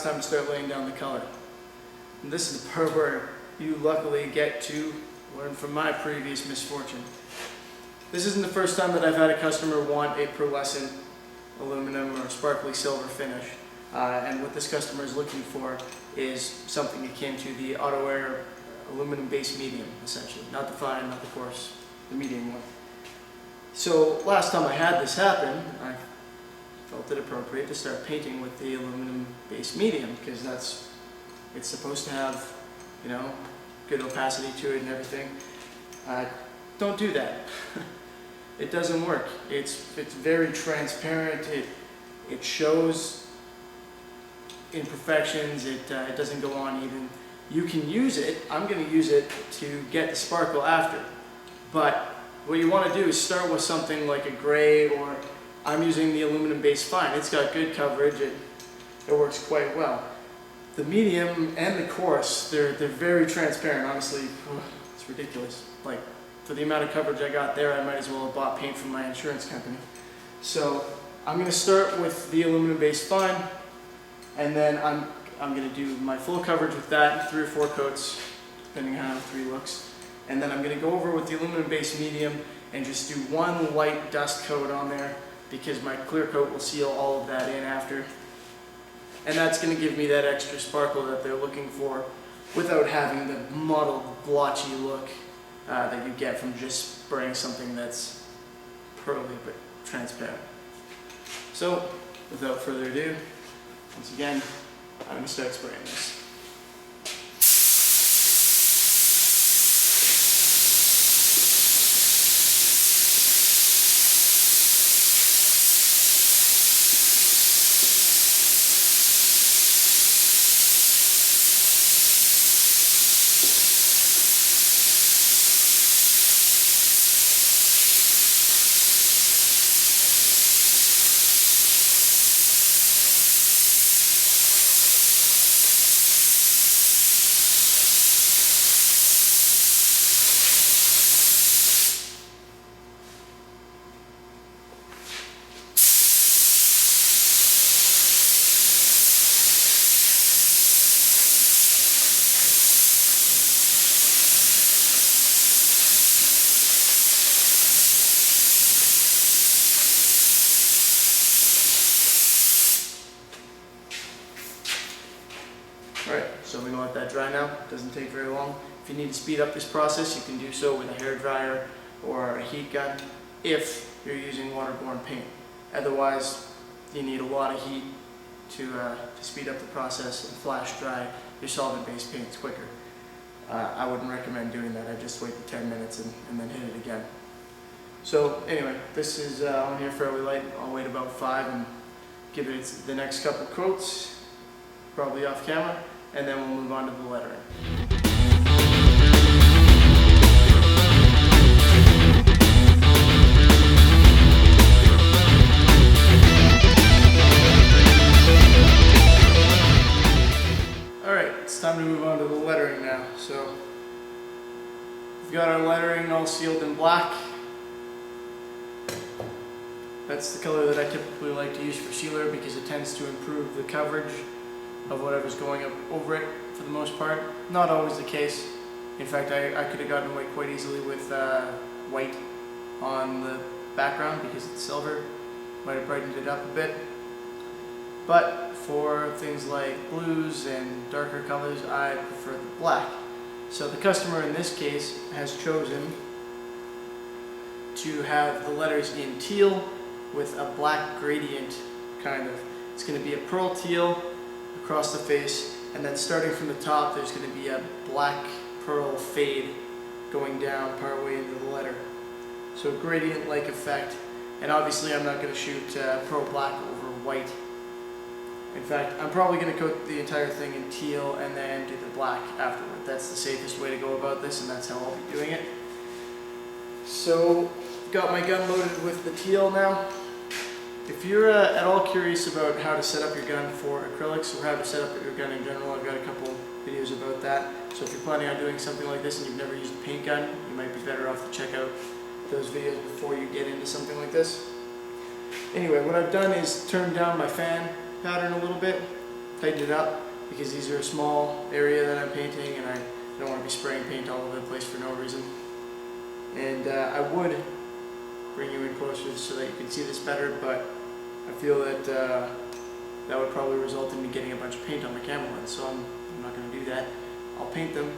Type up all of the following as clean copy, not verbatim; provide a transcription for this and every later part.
it's time to start laying down the color. And this is the part where you luckily get to learn from my previous misfortune. This isn't the first time that I've had a customer want a pearlescent aluminum or sparkly silver finish. And what this customer is looking for is something akin to the Auto Air aluminum base medium, essentially. Not the fine, not the coarse, the medium one. So last time I had this happen, I felt it appropriate to start painting with the aluminum base medium, because it's supposed to have, you know, good opacity to it and everything. Don't do that. It doesn't work. It's very transparent. It shows imperfections. It doesn't go on even. You can use it. I'm going to use it to get the sparkle after. But what you want to do is start with something like a gray, or I'm using the aluminum base fine. It's got good coverage. It works quite well. The medium and the coarse, they're very transparent. Honestly, it's ridiculous. Like, for the amount of coverage I got there, I might as well have bought paint from my insurance company. So I'm going to start with the aluminum base fine, and then I'm going to do my full coverage with that, 3 or 4 coats, depending on how 3 looks. And then I'm going to go over with the aluminum base medium and just do one light dust coat on there, because my clear coat will seal all of that in after. And that's going to give me that extra sparkle that they're looking for, without having the mottled, blotchy look that you get from just spraying something that's pearly but transparent. So, without further ado, once again, I'm going to start spraying this. Alright, so we're going to let that dry now. It doesn't take very long. If you need to speed up this process, you can do so with a hair dryer or a heat gun if you're using waterborne paint. Otherwise, you need a lot of heat to speed up the process and flash dry your solvent-based paints quicker. I wouldn't recommend doing that. I'd just wait the 10 minutes and then hit it again. So anyway, this is on here fairly light. I'll wait about 5 and give it the next couple coats, probably off camera, and then we'll move on to the lettering. Alright, it's time to move on to the lettering now. So, we've got our lettering all sealed in black. That's the color that I typically like to use for sealer, because it tends to improve the coverage of whatever's going up over it for the most part. Not always the case. In fact, I could have gotten away quite easily with white on the background, because it's silver. Might have brightened it up a bit. But for things like blues and darker colors, I prefer the black. So the customer in this case has chosen to have the letters in teal with a black gradient, kind of. It's going to be a pearl teal across the face, and then starting from the top there's going to be a black pearl fade going down partway into the letter. So gradient-like effect, and obviously I'm not going to shoot pearl black over white. In fact, I'm probably going to coat the entire thing in teal and then do the black afterward. That's the safest way to go about this, and that's how I'll be doing it. So, got my gun loaded with the teal now. If you're at all curious about how to set up your gun for acrylics, or how to set up your gun in general, I've got a couple videos about that. So if you're planning on doing something like this and you've never used a paint gun, you might be better off to check out those videos before you get into something like this. Anyway, what I've done is turned down my fan pattern a little bit. tighten it up because these are a small area that I'm painting and I don't want to be spraying paint all over the place for no reason. And I would bring you in closer so that you can see this better, but I feel that that would probably result in me getting a bunch of paint on my camera lens, so I'm not going to do that. I'll paint them,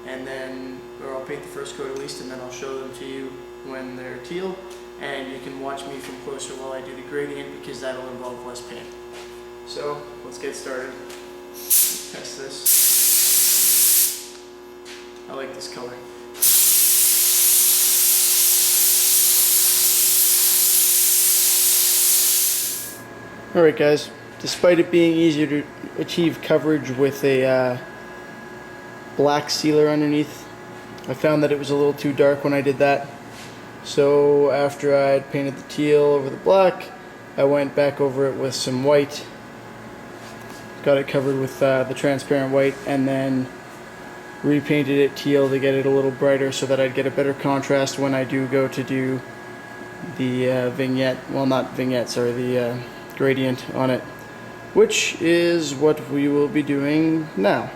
and then, or I'll paint the first coat at least, and then I'll show them to you when they're teal, and you can watch me from closer while I do the gradient because that'll involve less paint. So let's get started. Test this. I like this color. Alright guys, despite it being easier to achieve coverage with a black sealer underneath, I found that it was a little too dark when I did that. So after I had painted the teal over the black, I went back over it with some white, got it covered with the transparent white, and then repainted it teal to get it a little brighter so that I'd get a better contrast when I do go to do the vignette, well not vignette, sorry, the gradient on it, which is what we will be doing now.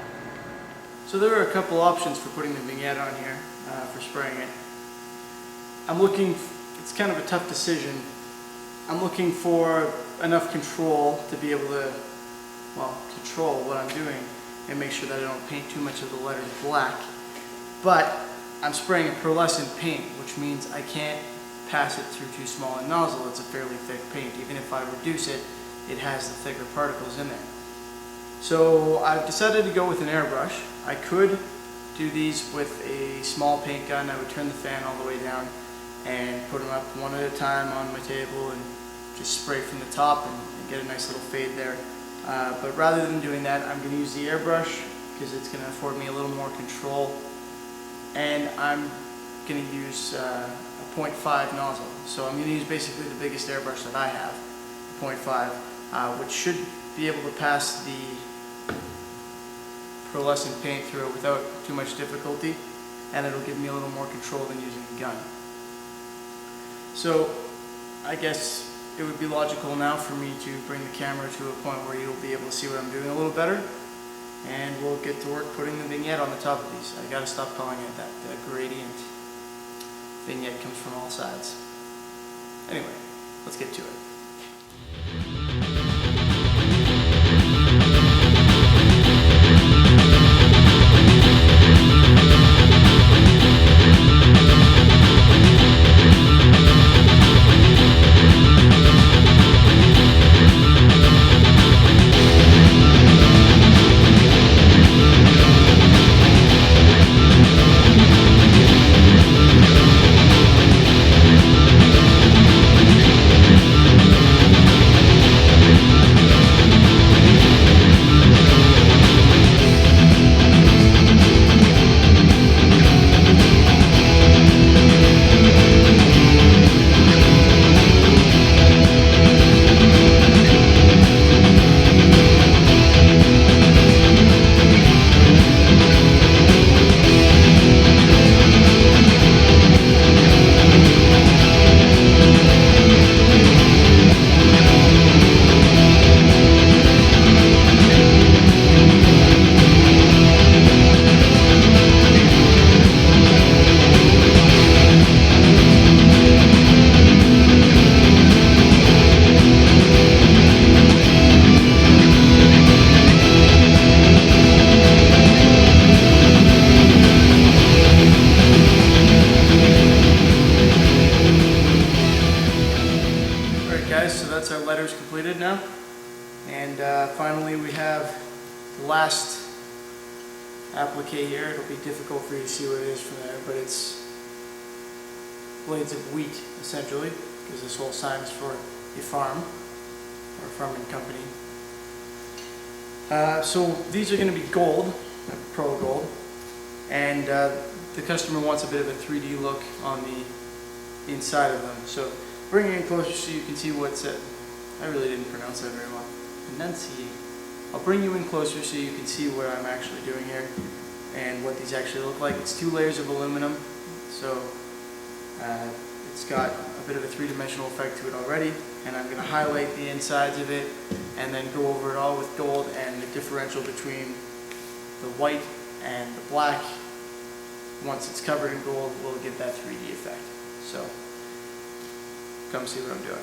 So there are a couple options for putting the vignette on here, for spraying it. It's kind of a tough decision. I'm looking for enough control to be able to, well, control what I'm doing and make sure that I don't paint too much of the letters black. But I'm spraying a pearlescent paint, which means I can't pass it through too small a nozzle. It's a fairly thick paint. Even if I reduce it, it has the thicker particles in there. So I've decided to go with an airbrush. I could do these with a small paint gun. I would turn the fan all the way down and put them up one at a time on my table and just spray from the top and get a nice little fade there. But rather than doing that, I'm going to use the airbrush because it's going to afford me a little more control. And I'm going to use a 0.5 nozzle. So I'm going to use basically the biggest airbrush that I have, 0.5, which should be able to pass the pearlescent paint through it without too much difficulty, and it'll give me a little more control than using a gun. So I guess it would be logical now for me to bring the camera to a point where you'll be able to see what I'm doing a little better, and we'll get to work putting the vignette on the top of these. I gotta stop calling it that. The gradient vignette comes from all sides. Anyway, let's get to it. Completed now, and finally we have the last applique here. It'll be difficult for you to see what it is from there, but it's blades of wheat essentially, because this whole sign is for a farm or a farming company. So these are going to be gold, pearl gold, and the customer wants a bit of a 3D look on the inside of them. So bring it in closer so you can see what's it. I really didn't pronounce that very well. Enunciate. I'll bring you in closer so you can see what I'm actually doing here and what these actually look like. It's 2 layers of aluminum, so It's got a bit of a three-dimensional effect to it already, and I'm going to highlight the insides of it and then go over it all with gold, and the differential between the white and the black, once it's covered in gold, will give that 3D effect. So come see what I'm doing.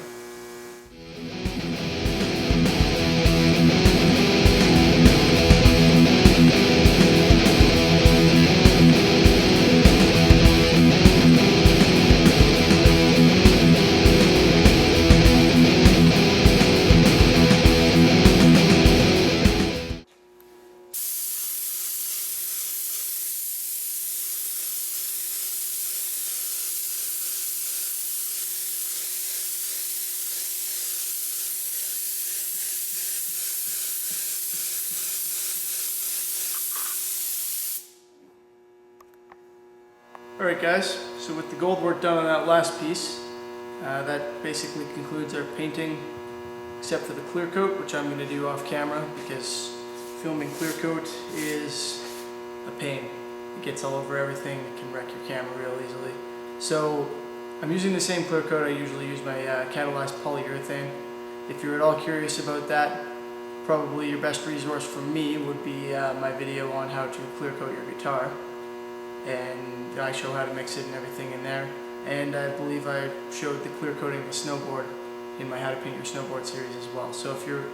Alright guys, so with the gold work done on that last piece, that basically concludes our painting, except for the clear coat, which I'm going to do off camera because filming clear coat is a pain. It gets all over everything, it can wreck your camera real easily. So I'm using the same clear coat I usually use, my catalyzed polyurethane. If you're at all curious about that, probably your best resource from me would be my video on how to clear coat your guitar. And I show how to mix it and everything in there. And I believe I showed the clear coating of a snowboard in my How to Paint Your Snowboard series as well. So if you're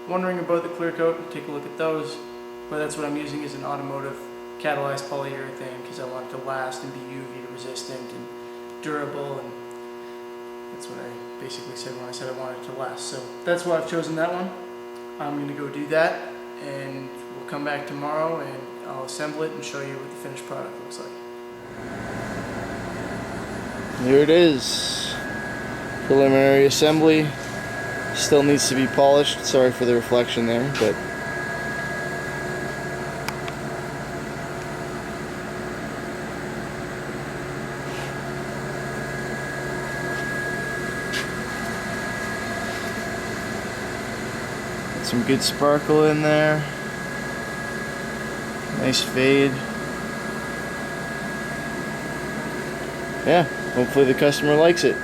wondering about the clear coat, take a look at those. But that's what I'm using, is an automotive catalyzed polyurethane, because I want it to last and be UV resistant and durable, and that's what I basically said when I said I wanted it to last. So that's why I've chosen that one. I'm going to go do that, and we'll come back tomorrow and I'll assemble it and show you what the finished product looks like. Here it is. Preliminary assembly. Still needs to be polished. Sorry for the reflection there, but some good sparkle in there. Nice fade. Yeah, hopefully the customer likes it.